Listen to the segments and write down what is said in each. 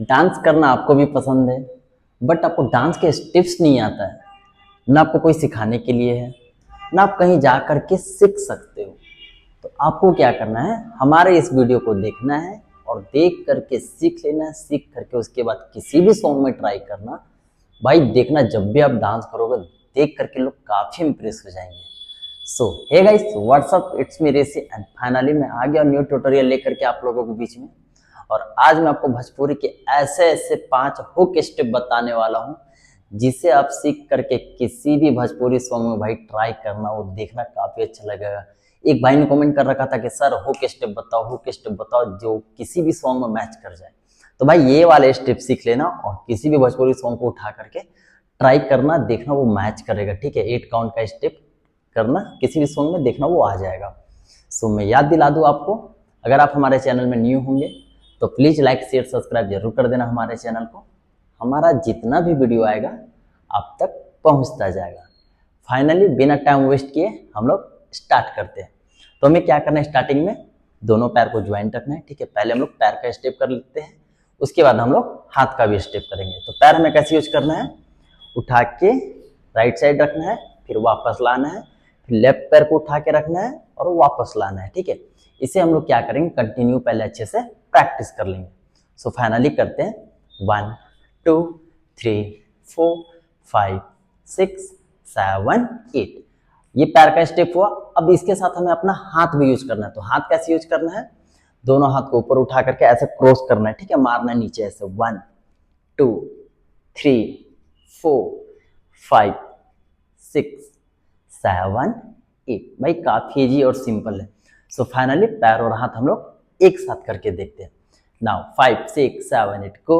Dance करना आपको भी पसंद है, बट आपको डांस के स्टेप्स नहीं आता है, ना आपको कोई सिखाने के लिए है, ना आप कहीं जा कर के सीख सकते हो। तो आपको क्या करना है, हमारे इस वीडियो को देखना है और देख करके सीख लेना है। सीख करके उसके बाद किसी भी सॉन्ग में ट्राई करना। भाई देखना, जब भी आप डांस करोगे देख करके लोग काफ़ी इंप्रेस हो जाएंगे। So hey guys, what's up, it's me Racy and finally मैं आ गया न्यू ट्यूटोरियल लेकर के आप लोगों के बीच में। और आज मैं आपको भोजपुरी के ऐसे ऐसे 5 हुक स्टेप बताने वाला हूँ जिसे आप सीख करके किसी भी भोजपुरी सॉन्ग में भाई ट्राई करना, वो देखना काफ़ी अच्छा लगेगा। एक भाई ने कमेंट कर रखा था कि सर हुक स्टेप बताओ, हुक स्टेप बताओ जो किसी भी सॉन्ग में मैच कर जाए। तो भाई ये वाले स्टेप सीख लेना और किसी भी भोजपुरी सॉन्ग को उठा करके ट्राई करना, देखना वो मैच करेगा। ठीक है, 8 काउंट का स्टेप करना किसी भी सॉन्ग में, देखना वो आ जाएगा। सो मैं याद दिला दूँ आपको, अगर आप हमारे चैनल में न्यू होंगे तो प्लीज़ लाइक शेयर सब्सक्राइब जरूर कर देना हमारे चैनल को। हमारा जितना भी वीडियो आएगा आप तक पहुंचता जाएगा। फाइनली बिना टाइम वेस्ट किए हम लोग स्टार्ट करते हैं। तो हमें क्या करना है, स्टार्टिंग में दोनों पैर को ज्वाइंट रखना है। ठीक है, पहले हम लोग पैर का स्टेप कर लेते हैं, उसके बाद हम लोग हाथ का भी स्टेप करेंगे। तो पैर हमें कैसे यूज करना है, उठा के राइट साइड रखना है, फिर वापस लाना है, फिर लेफ्ट पैर को उठा के रखना है और वापस लाना है। ठीक है, इसे हम लोग क्या करेंगे, कंटिन्यू पहले अच्छे से प्रैक्टिस कर लेंगे। सो फाइनली करते हैं 1 2 3 4 5 6 7 8। ये पैर का स्टेप हुआ। अब इसके साथ हमें अपना हाथ भी यूज करना है। तो हाथ कैसे यूज करना है, दोनों हाथ को ऊपर उठा करके ऐसे क्रॉस करना है। ठीक है, मारना है नीचे ऐसे 1 2 3 4 5 6 7 8। भाई काफी इजी और सिंपल है। सो फाइनली पैर और हाथ हम लोग एक साथ करके देखते हैं। नाउ 5 6 7 8 गो।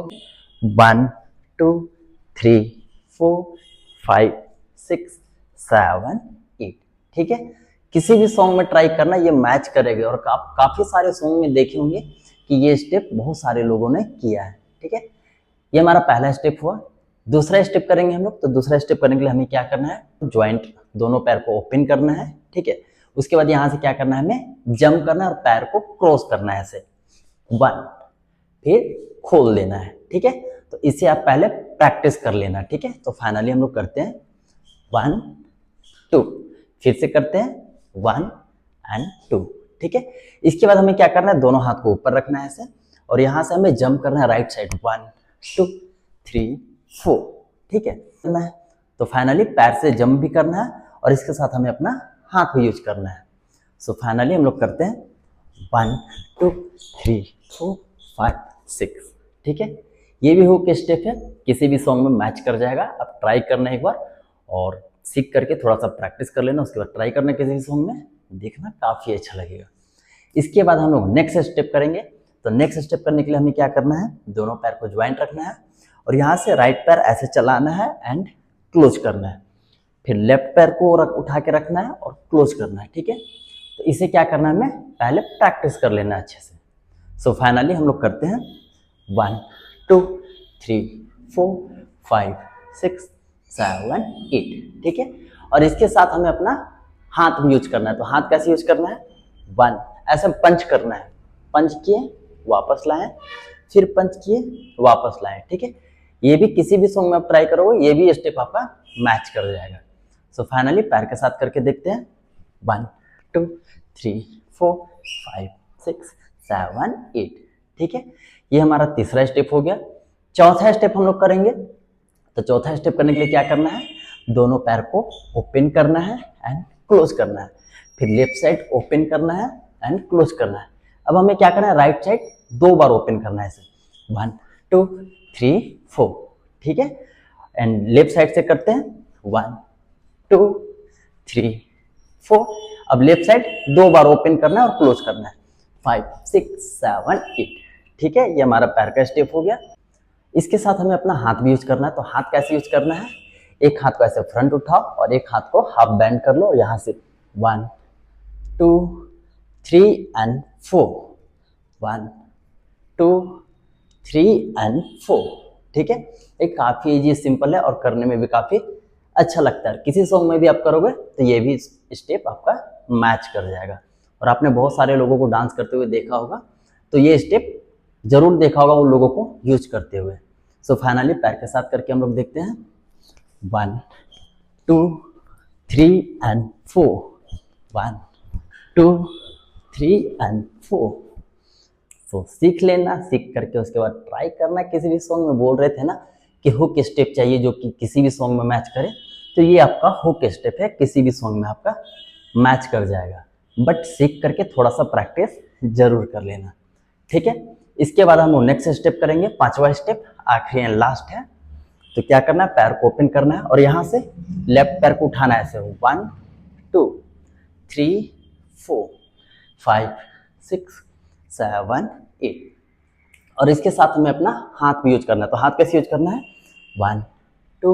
1 2 3 4 5 6 7 8। ठीक है, किसी भी सॉन्ग में ट्राई करना, ये मैच करेगा। और आप काफी सारे सॉन्ग में देखे होंगे कि ये स्टेप बहुत सारे लोगों ने किया है। ठीक है, ये हमारा पहला स्टेप हुआ। दूसरा स्टेप करेंगे हम लोग। तो दूसरा स्टेप करने के लिए हमें क्या करना है, ज्वाइंट दोनों पैर को ओपन करना है। ठीक है, उसके बाद यहां से क्या करना है, हमें जंप करना है और पैर को क्रॉस करना है ऐसे 1, फिर खोल देना है। ठीक है, तो इसे आप पहले प्रैक्टिस कर लेना। ठीक है, तो फाइनली हम लोग करते हैं 1 2, फिर से करते हैं 1 एंड 2। ठीक है, इसके बाद हमें क्या करना है, दोनों हाथ को ऊपर रखना है ऐसे और यहां से हमें जंप करना है राइट साइड 1 2 3 4। ठीक है, करना है। तो फाइनली पैर से जंप भी करना है और इसके साथ हमें अपना हाथ भी यूज करना है। सो फाइनली हम लोग करते हैं 1 2 3 4 5 6। ठीक है, ये भी हुक स्टेप है, किसी भी सॉन्ग में मैच कर जाएगा। आप ट्राई करना एक बार और सीख करके थोड़ा सा प्रैक्टिस कर लेना, उसके बाद ट्राई करना किसी भी सॉन्ग में, देखना काफ़ी अच्छा लगेगा। इसके बाद हम लोग नेक्स्ट स्टेप करेंगे। तो नेक्स्ट स्टेप करने के लिए हमें क्या करना है, दोनों पैर को ज्वाइंट रखना है और यहाँ से राइट पैर ऐसे चलाना है एंड क्लोज करना है। फिर लेफ्ट पैर को उठा के रखना है और क्लोज करना है। ठीक है, तो इसे क्या करना है, हमें पहले प्रैक्टिस कर लेना है अच्छे से। सो फाइनली हम लोग करते हैं 1 2 3 4 5 6 7 8। ठीक है, और इसके साथ हमें अपना हाथ भी यूज करना है। तो हाथ कैसे यूज करना है, 1 ऐसे पंच करना है, पंच किए वापस लाएं, फिर पंच किए वापस लाएं। ठीक है, ये भी किसी भी सॉन्ग में आप ट्राई करोगे, ये भी स्टेप आपका मैच कर जाएगा। सो फाइनली पैर के साथ करके देखते हैं 1 2 3 4 5 6 7 8। ठीक है, ये हमारा तीसरा स्टेप हो गया। चौथा स्टेप हम लोग करेंगे। तो चौथा स्टेप करने के लिए क्या करना है, दोनों पैर को ओपन करना है एंड क्लोज करना है, फिर लेफ्ट साइड ओपन करना है एंड क्लोज करना है। अब हमें क्या करना है, राइट साइड 2 बार ओपन करना है ऐसे 1 2 3 4। ठीक है, एंड लेफ्ट साइड से करते हैं 1 2 3 4। अब लेफ्ट साइड 2 बार ओपन करना है और क्लोज करना है 5 6 7 8। ठीक है, ये हमारा पैर का स्टेप हो गया। इसके साथ हमें अपना हाथ भी यूज करना है। तो हाथ कैसे यूज करना है, एक हाथ को ऐसे फ्रंट उठाओ और एक हाथ को हाफ बैंड कर लो, यहां से 1 2 3 एंड 4 1 2 3 एंड 4। ठीक है, ये काफी इजी सिंपल है और करने में भी काफी अच्छा लगता है। किसी सॉन्ग में भी आप करोगे तो ये भी स्टेप आपका मैच कर जाएगा। और आपने बहुत सारे लोगों को डांस करते हुए देखा होगा, तो ये स्टेप जरूर देखा होगा उन लोगों को यूज करते हुए। सो फाइनली पैर के साथ करके हम लोग देखते हैं 1 2 3 एंड 4 1 2 3 एंड 4। तो सीख लेना, सीख करके उसके बाद ट्राई करना। किसी भी सॉन्ग में बोल रहे थे ना कि हुक स्टेप चाहिए जो कि किसी भी सॉन्ग में मैच करे, तो ये आपका हुक स्टेप है, किसी भी सॉन्ग में आपका मैच कर जाएगा। बट सीख करके थोड़ा सा प्रैक्टिस जरूर कर लेना, ठीक है। इसके बाद हम लोग नेक्स्ट स्टेप करेंगे, पांचवा स्टेप, आखिरी एंड लास्ट है। तो क्या करना है, पैर को ओपन करना है और यहाँ से लेफ्ट पैर को उठाना है ऐसे 1 2 3 4 5 6 7 8। और इसके साथ हमें अपना हाथ भी यूज करना है। तो हाथ कैसे यूज करना है, 1 2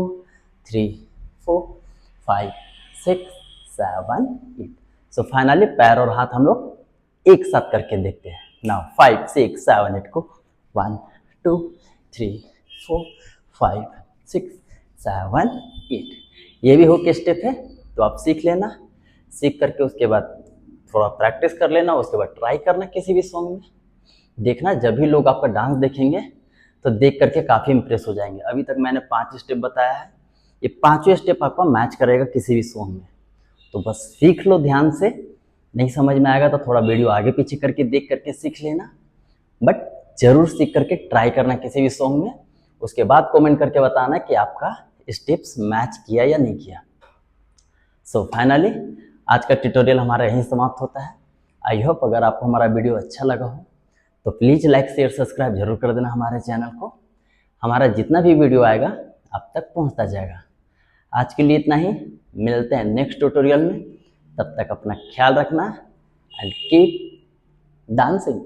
3 4 5 6 7 8। सो फाइनली पैर और हाथ हम लोग एक साथ करके देखते हैं। नाउ 5 6 7 8 को 1 2 3 4 5 6 7 8। ये भी हुक स्टेप है, तो आप सीख लेना। सीख करके उसके बाद थोड़ा प्रैक्टिस कर लेना, उसके बाद ट्राई करना किसी भी सॉन्ग में। देखना जब भी लोग आपका डांस देखेंगे तो देख करके काफ़ी इंप्रेस हो जाएंगे। अभी तक मैंने 5 स्टेप बताया है, ये पांचवें स्टेप आपका मैच करेगा किसी भी सॉन्ग में। तो बस सीख लो ध्यान से, नहीं समझ में आएगा तो थोड़ा वीडियो आगे पीछे करके देख करके सीख लेना। बट जरूर सीख करके ट्राई करना किसी भी सॉन्ग में, उसके बाद कमेंट करके बताना कि आपका स्टेप्स मैच किया या नहीं किया। सो फाइनली आज का ट्यूटोरियल हमारा यहीं समाप्त होता है। आई होप अगर आपको हमारा वीडियो अच्छा लगा हो तो प्लीज़ लाइक शेयर सब्सक्राइब जरूर कर देना हमारे चैनल को। हमारा जितना भी वीडियो आएगा आप तक पहुंचता जाएगा। आज के लिए इतना ही, मिलते हैं नेक्स्ट ट्यूटोरियल में। तब तक अपना ख्याल रखना एंड कीप डांसिंग।